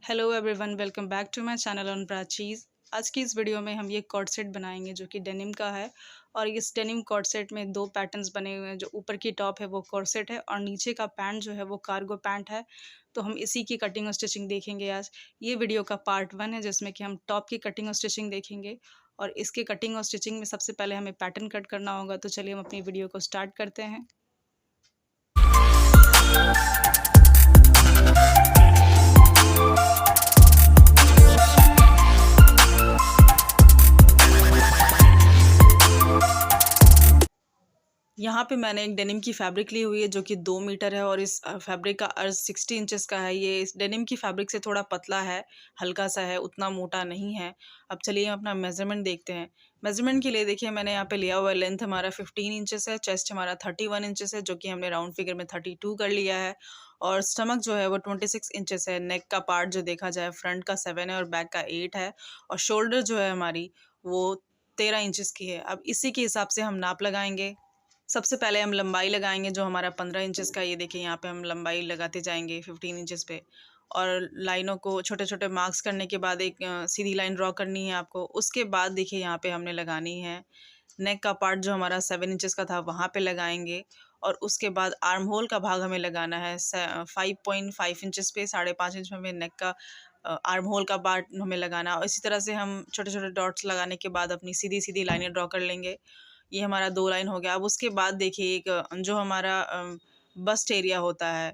Hello everyone, welcome back to my channel on प्राचीज़। आज की इस वीडियो में हम ये कॉर्ड सेट बनाएंगे जो कि डेनिम का है। और इस डेनिम कॉर्ड सेट में दो पैटर्न्स बने हुए हैं। जो ऊपर की टॉप है वो कॉर्ड सेट है और नीचे का पैंट जो है वो कार्गो पैंट है। तो हम इसी की कटिंग और स्टिचिंग देखेंगे आज। ये वीडियो का पार्ट 1 है जिसमें कि हम टॉप की कटिंग और स्टिचिंग देखेंगे। और इसके कटिंग और स्टिचिंग में सबसे पहले हमें पैटर्न कट करना होगा। तो चलिए हम अपनी वीडियो को स्टार्ट करते हैं। यहाँ पे मैंने एक डेनिम की फैब्रिक ली हुई है जो कि 2 मीटर है और इस फैब्रिक का अर्ज 60 इंचेस का है। ये इस डेनिम की फैब्रिक से थोड़ा पतला है, हल्का सा है, उतना मोटा नहीं है। अब चलिए हम अपना मेज़रमेंट देखते हैं। मेज़रमेंट के लिए देखिए मैंने यहाँ पे लिया हुआ है, लेंथ हमारा 15 इंचेस है, चेस्ट हमारा 31 इंचेस है जो कि हमने राउंड फिगर में 32 कर लिया है। और स्टमक जो है वो 26 इंचेस है। नेक का पार्ट जो देखा जाए फ्रंट का 7 है और बैक का 8 है। और शोल्डर जो है हमारी वो 13 इंचेस की है। अब इसी के हिसाब से हम नाप लगाएंगे। सबसे पहले हम लंबाई लगाएंगे जो हमारा 15 इंचेस का। ये देखिए यहाँ पे हम लंबाई लगाते जाएंगे 15 इंचेस पे। और लाइनों को छोटे छोटे मार्क्स करने के बाद एक सीधी लाइन ड्रॉ करनी है आपको। उसके बाद देखिए यहाँ पे हमने लगानी है नेक का पार्ट जो हमारा 7 इंचेस का था वहाँ पे लगाएंगे। और उसके बाद आर्म होल का भाग हमें लगाना है 5.5 इंचेस पे। 5.5 इंच में हमें नेक का आर्म होल का पार्ट हमें लगाना है। और इसी तरह से हम छोटे छोटे डॉट्स लगाने के बाद अपनी सीधी सीधी लाइनें ड्रॉ कर लेंगे। ये हमारा 2 लाइन हो गया। अब उसके बाद देखिए एक जो हमारा बस्ट एरिया होता है,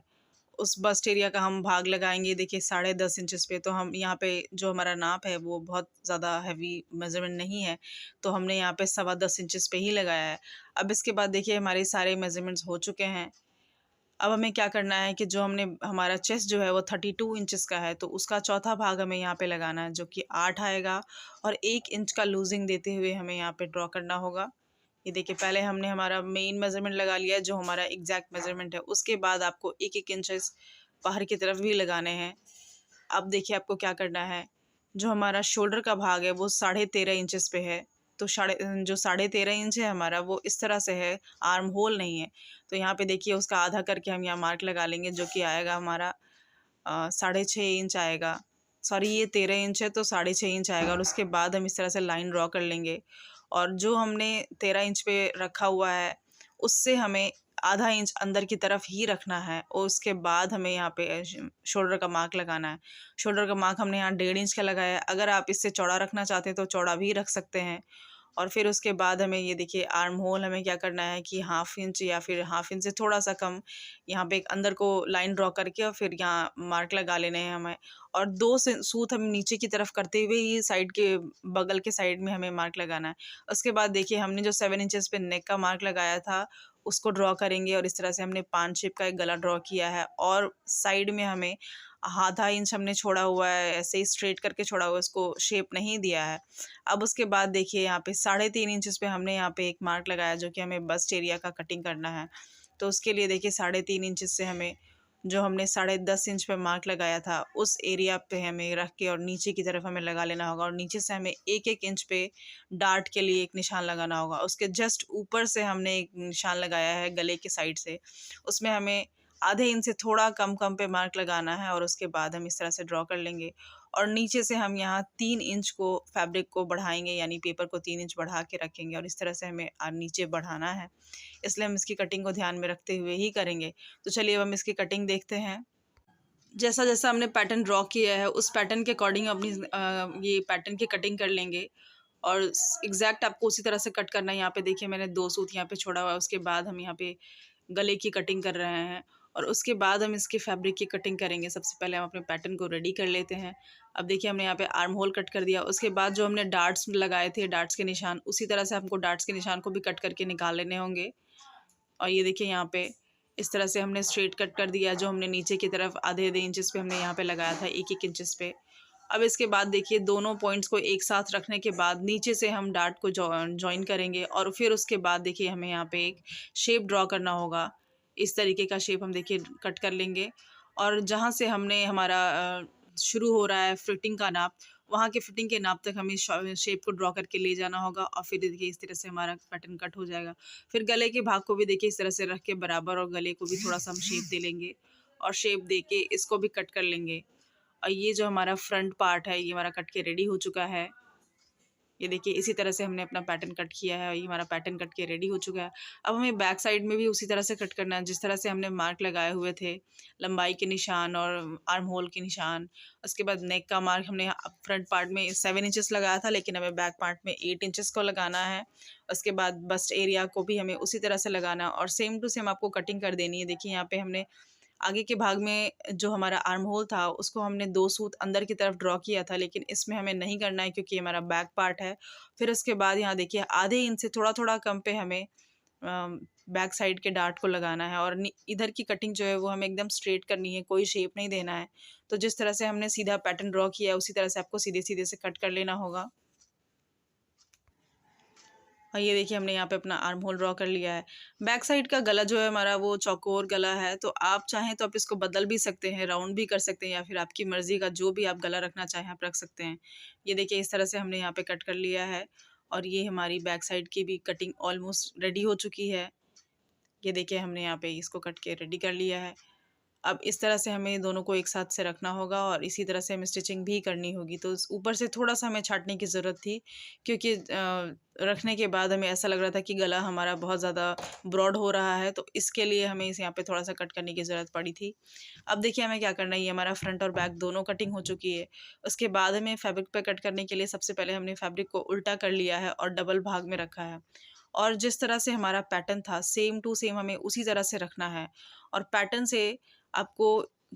उस बस्ट एरिया का हम भाग लगाएँगे देखिए 10.5 इंचेस पे। तो हम यहाँ पे जो हमारा नाप है वो बहुत ज़्यादा हेवी मेज़रमेंट नहीं है, तो हमने यहाँ पे 10.25 इंचेस पे ही लगाया है। अब इसके बाद देखिए हमारे सारे मेज़रमेंट्स हो चुके हैं। अब हमें क्या करना है कि जो हमने हमारा चेस्ट जो है वो 32 इंचेस का है, तो उसका चौथा भाग हमें यहाँ पे लगाना है जो कि 8 आएगा। और 1 इंच का लूज़िंग देते हुए हमें यहाँ पे ड्रॉ करना होगा। ये देखिए पहले हमने हमारा मेन मेज़रमेंट लगा लिया है जो हमारा एग्जैक्ट मेज़रमेंट है। उसके बाद आपको 1-1 इंचेस बाहर की तरफ भी लगाने हैं। अब देखिए आपको क्या करना है, जो हमारा शोल्डर का भाग है वो 13.5 इंचेस पे है। तो जो 13.5 इंच है हमारा वो इस तरह से है, आर्म होल नहीं है। तो यहाँ पे देखिए उसका आधा करके हम यहाँ मार्क लगा लेंगे जो कि आएगा हमारा 6.5 इंच आएगा। सॉरी ये 13 इंच है तो 6.5 इंच आएगा। और उसके बाद हम इस तरह से लाइन ड्रॉ कर लेंगे। और जो हमने 13 इंच पे रखा हुआ है उससे हमें आधा इंच अंदर की तरफ ही रखना है। और उसके बाद हमें यहाँ पे शोल्डर का मार्क लगाना है। शोल्डर का मार्क हमने यहाँ 1.5 इंच का लगाया है। अगर आप इससे चौड़ा रखना चाहते हैं तो चौड़ा भी रख सकते हैं। और फिर उसके बाद हमें ये देखिए आर्म होल हमें क्या करना है कि 1/2 इंच या फिर 1/2 इंच से थोड़ा सा कम यहाँ पे एक अंदर को लाइन ड्रॉ करके और फिर यहाँ मार्क लगा लेने हैं हमें। और 2 से सूत हम नीचे की तरफ करते हुए ही साइड के बगल के साइड में हमें मार्क लगाना है। उसके बाद देखिए हमने जो 7 इंचेस पे नेक का मार्क लगाया था उसको ड्रॉ करेंगे। और इस तरह से हमने 5 शेप का एक गला ड्रॉ किया है। और साइड में हमें आधा इंच हमने छोड़ा हुआ है, ऐसे ही स्ट्रेट करके छोड़ा हुआ है, उसको शेप नहीं दिया है। अब उसके बाद देखिए यहाँ पे 3.5 इंचेस पे हमने यहाँ पे एक मार्क लगाया जो कि हमें बस्ट एरिया का कटिंग करना है। तो उसके लिए देखिए 3.5 इंचेस से हमें जो हमने 10.5 इंच पे मार्क लगाया था उस एरिया पे हमें रख के और नीचे की तरफ हमें लगा लेना होगा। और नीचे से हमें 1-1 इंच पे डार्ट के लिए एक निशान लगाना होगा। उसके जस्ट ऊपर से हमने एक निशान लगाया है गले के साइड से, उसमें हमें आधे इंच से थोड़ा कम कम पे मार्क लगाना है। और उसके बाद हम इस तरह से ड्रॉ कर लेंगे। और नीचे से हम यहाँ 3 इंच को फैब्रिक को बढ़ाएंगे, यानी पेपर को 3 इंच बढ़ा के रखेंगे। और इस तरह से हमें नीचे बढ़ाना है, इसलिए हम इसकी कटिंग को ध्यान में रखते हुए ही करेंगे। तो चलिए अब हम इसकी कटिंग देखते हैं। जैसा जैसा हमने पैटर्न ड्रॉ किया है उस पैटर्न के अकॉर्डिंग अपनी ये पैटर्न की कटिंग कर लेंगे। और एग्जैक्ट आपको उसी तरह से कट करना है। यहाँ पे देखिए मैंने 2 सूत यहाँ पे छोड़ा हुआ है। उसके बाद हम यहाँ पे गले की कटिंग कर रहे हैं। और उसके बाद हम इसके फैब्रिक की कटिंग करेंगे। सबसे पहले हम अपने पैटर्न को रेडी कर लेते हैं। अब देखिए हमने यहाँ पे आर्म होल कट कर दिया। उसके बाद जो हमने डार्ट्स लगाए थे, डार्ट्स के निशान, उसी तरह से हमको डार्ट्स के निशान को भी कट करके निकाल लेने होंगे। और ये देखिए यहाँ पे इस तरह से हमने स्ट्रेट कट कर दिया। जो हमने नीचे की तरफ आधे-आधे इंचेस पे हमने यहाँ पे लगाया था, 1-1 इंचेस पे। अब इसके बाद देखिए दोनों पॉइंट्स को एक साथ रखने के बाद नीचे से हम डार्ट को जॉइन करेंगे। और फिर उसके बाद देखिए हमें यहाँ पे एक शेप ड्रॉ करना होगा। इस तरीके का शेप हम देखिए कट कर लेंगे। और जहाँ से हमने हमारा शुरू हो रहा है फिटिंग का नाप, वहाँ के फिटिंग के नाप तक हमें शेप को ड्रॉ करके ले जाना होगा। और फिर देखिए इस तरह से हमारा पैटर्न कट हो जाएगा। फिर गले के भाग को भी देखिए इस तरह से रख के बराबर, और गले को भी थोड़ा सा हम शेप दे लेंगे और शेप दे के इसको भी कट कर लेंगे। और ये जो हमारा फ्रंट पार्ट है ये हमारा कट के रेडी हो चुका है। ये देखिए इसी तरह से हमने अपना पैटर्न कट किया है और ये हमारा पैटर्न कट के रेडी हो चुका है। अब हमें बैक साइड में भी उसी तरह से कट करना है जिस तरह से हमने मार्क लगाए हुए थे, लंबाई के निशान और आर्म होल के निशान। उसके बाद नेक का मार्क हमने फ्रंट पार्ट में 7 इंचेस लगाया था, लेकिन हमें बैक पार्ट में 8 इंचेस को लगाना है। उसके बाद बस्ट एरिया को भी हमें उसी तरह से लगाना है और सेम टू सेम आपको कटिंग कर देनी है। देखिए यहाँ पे हमने आगे के भाग में जो हमारा आर्म होल था उसको हमने 2 सूत अंदर की तरफ ड्रॉ किया था, लेकिन इसमें हमें नहीं करना है क्योंकि ये हमारा बैक पार्ट है। फिर उसके बाद यहाँ देखिए आधे इंच से थोड़ा-थोड़ा कम पे हमें बैक साइड के डार्ट को लगाना है और इधर की कटिंग जो है वो हमें एकदम स्ट्रेट करनी है, कोई शेप नहीं देना है। तो जिस तरह से हमने सीधा पैटर्न ड्रॉ किया है उसी तरह से आपको सीधे-सीधे से कट कर लेना होगा। और ये देखिए हमने यहाँ पे अपना आर्म होल ड्रॉ कर लिया है। बैक साइड का गला जो है हमारा वो चौकोर गला है, तो आप चाहें तो आप इसको बदल भी सकते हैं, राउंड भी कर सकते हैं या फिर आपकी मर्ज़ी का जो भी आप गला रखना चाहें आप रख सकते हैं। ये देखिए इस तरह से हमने यहाँ पे कट कर लिया है और ये हमारी बैक साइड की भी कटिंग ऑलमोस्ट रेडी हो चुकी है। ये देखिए हमने यहाँ पे इसको कट के रेडी कर लिया है। अब इस तरह से हमें दोनों को एक साथ से रखना होगा और इसी तरह से हमें स्टिचिंग भी करनी होगी। तो ऊपर से थोड़ा-सा हमें छाँटने की ज़रूरत थी क्योंकि रखने के बाद हमें ऐसा लग रहा था कि गला हमारा बहुत ज़्यादा ब्रॉड हो रहा है, तो इसके लिए हमें इस यहाँ पे थोड़ा-सा कट करने की ज़रूरत पड़ी थी। अब देखिए हमें क्या करना है, ये हमारा फ्रंट और बैक दोनों कटिंग हो चुकी है। उसके बाद हमें फैब्रिक पे कट करने के लिए सबसे पहले हमने फैब्रिक को उल्टा कर लिया है और डबल भाग में रखा है। और जिस तरह से हमारा पैटर्न था सेम टू सेम हमें उसी तरह से रखना है और पैटर्न से आपको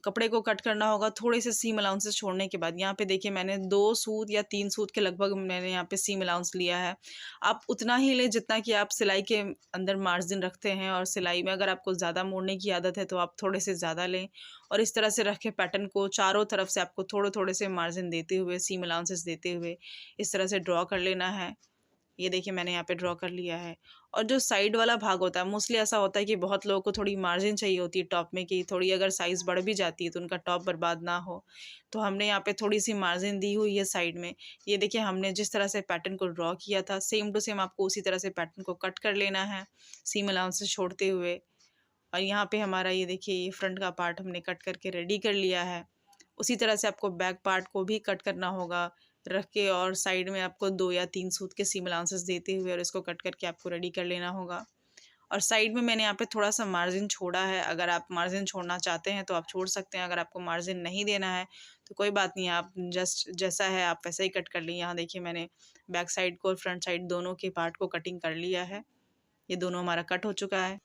कपड़े को कट करना होगा थोड़े से सीम अलाउंसेस छोड़ने के बाद। यहाँ पे देखिए मैंने 2 सूत या 3 सूत के लगभग मैंने यहाँ पे सीम अलाउंस लिया है। आप उतना ही लें जितना कि आप सिलाई के अंदर मार्जिन रखते हैं और सिलाई में अगर आपको ज़्यादा मोड़ने की आदत है तो आप थोड़े से ज़्यादा लें और इस तरह से रख के पैटर्न को चारों तरफ से आपको थोड़े-थोड़े से मार्जिन देते हुए, सीम अलाउंसेस देते हुए इस तरह से ड्रॉ कर लेना है। ये देखिए मैंने यहाँ पे ड्रॉ कर लिया है और जो साइड वाला भाग होता है मोस्टली ऐसा होता है कि बहुत लोगों को थोड़ी मार्जिन चाहिए होती है टॉप में कि थोड़ी अगर साइज़ बढ़ भी जाती है तो उनका टॉप बर्बाद ना हो। तो हमने यहाँ पे थोड़ी सी मार्जिन दी हुई है साइड में। ये देखिए हमने जिस तरह से पैटर्न को ड्रॉ किया था सेम टू सेम आपको उसी तरह से पैटर्न को कट कर लेना है सीम अलाउंसेस छोड़ते हुए। और यहाँ पे हमारा ये देखिए ये फ्रंट का पार्ट हमने कट करके रेडी कर लिया है। उसी तरह से आपको बैक पार्ट को भी कट करना होगा रख के और साइड में आपको 2 या 3 सूत के सीम अलाउंसेस देते हुए और इसको कट करके आपको रेडी कर लेना होगा। और साइड में मैंने यहाँ पे थोड़ा-सा मार्जिन छोड़ा है, अगर आप मार्जिन छोड़ना चाहते हैं तो आप छोड़ सकते हैं, अगर आपको मार्जिन नहीं देना है तो कोई बात नहीं है, आप जस्ट जैसा है आप वैसा ही कट कर लें। यहाँ देखिए मैंने बैक साइड को और फ्रंट साइड दोनों के पार्ट को कटिंग कर लिया है। ये दोनों हमारा कट हो चुका है।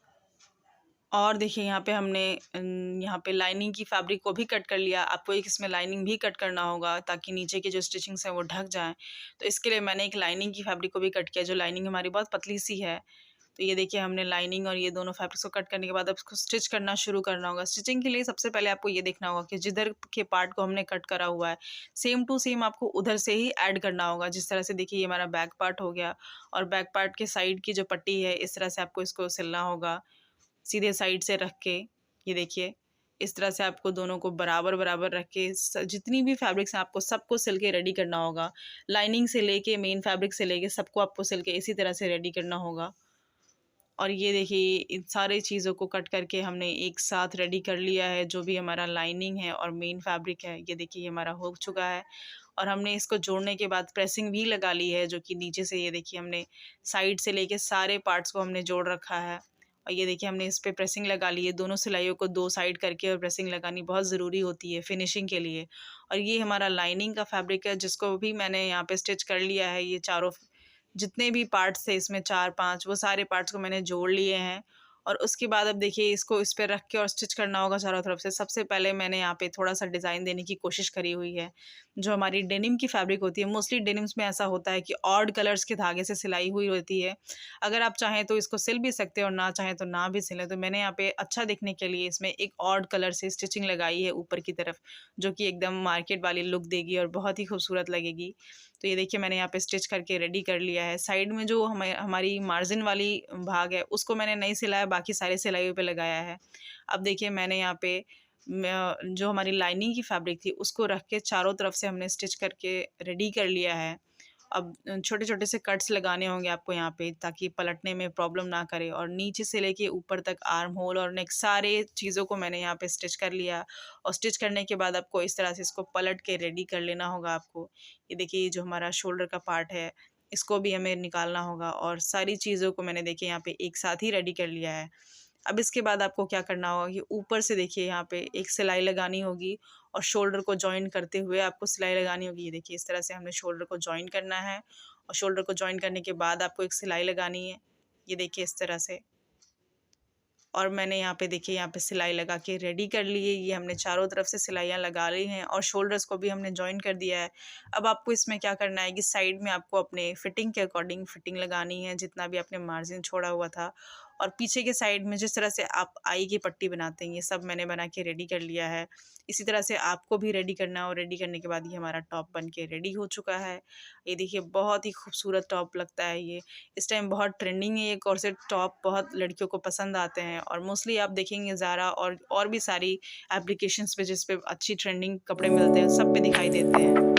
और देखिए यहाँ पे हमने यहाँ पे लाइनिंग की फैब्रिक को भी कट कर लिया। आपको एक इसमें लाइनिंग भी कट करना होगा ताकि नीचे की जो स्टिचिंग्स हैं वो ढक जाएँ। तो इसके लिए मैंने एक लाइनिंग की फैब्रिक को भी कट किया, जो लाइनिंग हमारी बहुत पतली सी है। तो ये देखिए हमने लाइनिंग और ये दोनों फैब्रिक्स को कट करने के बाद अब इसको स्टिच करना शुरू करना होगा। स्टिचिंग के लिए सबसे पहले आपको ये देखना होगा कि जिधर के पार्ट को हमने कट करा हुआ है, सेम टू सेम आपको उधर से ही ऐड करना होगा। जिस तरह से देखिए ये हमारा बैक पार्ट हो गया और बैक पार्ट के साइड की जो पट्टी है, इस तरह से आपको इसको सिलना होगा। सीधे साइड से रख के ये देखिए इस तरह से आपको दोनों को बराबर-बराबर रख के जितनी भी फैब्रिक्स हैं आपको सबको सिल के रेडी करना होगा। लाइनिंग से लेके मेन फैब्रिक से लेके सबको आपको सिल के इसी तरह से रेडी करना होगा। और ये देखिए इन सारी चीज़ों को कट करके हमने एक साथ रेडी कर लिया है, जो भी हमारा लाइनिंग है और मेन फैब्रिक है। ये देखिए ये हमारा हो चुका है और हमने इसको जोड़ने के बाद प्रेसिंग भी लगा ली है, जो कि नीचे से ये देखिए हमने साइड से लेके सारे पार्ट्स को हमने जोड़ रखा है। और ये देखिए हमने इस पे प्रेसिंग लगा ली है, दोनों सिलाइयों को 2 साइड करके और प्रेसिंग लगानी बहुत ज़रूरी होती है फिनिशिंग के लिए। और ये हमारा लाइनिंग का फैब्रिक है जिसको भी मैंने यहाँ पे स्टिच कर लिया है। ये चारों जितने भी पार्ट्स थे इसमें 4-5 वो सारे पार्ट्स को मैंने जोड़ लिए हैं। और उसके बाद अब देखिए इसको इस पे रख के और स्टिच करना होगा चारों तरफ से। सबसे पहले मैंने यहाँ पे थोड़ा-सा डिज़ाइन देने की कोशिश करी हुई है। जो हमारी डेनिम की फैब्रिक होती है, मोस्टली डेनिम्स में ऐसा होता है कि ऑड कलर्स के धागे से सिलाई हुई होती है। अगर आप चाहें तो इसको सिल भी सकते हैं और ना चाहें तो ना भी सिलें। तो मैंने यहाँ पे अच्छा दिखने के लिए इसमें एक ऑड कलर से स्टिचिंग लगाई है ऊपर की तरफ, जो कि एकदम मार्केट वाली लुक देगी और बहुत ही खूबसूरत लगेगी। तो ये देखिए मैंने यहाँ पे स्टिच करके रेडी कर लिया है। साइड में जो हमारी मार्जिन वाली भाग है उसको मैंने नहीं सिलाया, बाकी सारे सिलाइयों पे लगाया है। अब देखिए मैंने यहाँ पे जो हमारी लाइनिंग की फैब्रिक थी उसको रख के चारों तरफ से हमने स्टिच करके रेडी कर लिया है। अब छोटे-छोटे से कट्स लगाने होंगे आपको यहाँ पे ताकि पलटने में प्रॉब्लम ना करे, और नीचे से लेके ऊपर तक आर्म होल और नेक सारे चीज़ों को मैंने यहाँ पे स्टिच कर लिया। और स्टिच करने के बाद आपको इस तरह से इसको पलट के रेडी कर लेना होगा आपको। ये देखिए, ये जो हमारा शोल्डर का पार्ट है, इसको भी हमें निकालना होगा, और सारी चीज़ों को मैंने देखिए यहाँ पे एक साथ ही रेडी कर लिया है। अब इसके बाद आपको क्या करना होगा कि ऊपर से देखिए यहाँ पे एक सिलाई लगानी होगी, और शोल्डर को जॉइन करते हुए आपको सिलाई लगानी होगी। ये देखिए, इस तरह से हमने शोल्डर को जॉइन करना है, और शोल्डर को जॉइन करने के बाद आपको एक सिलाई लगानी है। ये देखिए इस तरह से, और मैंने यहाँ पे देखिए यहाँ पे सिलाई लगा के रेडी कर ली है। ये हमने चारों तरफ से सिलाइयाँ लगा ली हैं, और शोल्डर्स को भी हमने जॉइन कर दिया है। अब आपको इसमें क्या करना है कि साइड में आपको अपने फिटिंग के अकॉर्डिंग फिटिंग लगानी है, जितना भी आपने मार्जिन छोड़ा हुआ था। और पीछे के साइड में जिस तरह से आप आई की पट्टी बनाते हैं, ये सब मैंने बना के रेडी कर लिया है। इसी तरह से आपको भी रेडी करना है, और रेडी करने के बाद ये हमारा टॉप बन के रेडी हो चुका है। ये देखिए, बहुत ही खूबसूरत टॉप लगता है ये। इस टाइम बहुत ट्रेंडिंग है ये कॉर्सेट टॉप, बहुत लड़कियों को पसंद आते हैं, और मोस्टली आप देखेंगे ज़ारा और भी सारी एप्लीकेशंस पे जिस पे अच्छी ट्रेंडिंग कपड़े मिलते हैं, सब पे दिखाई देते हैं।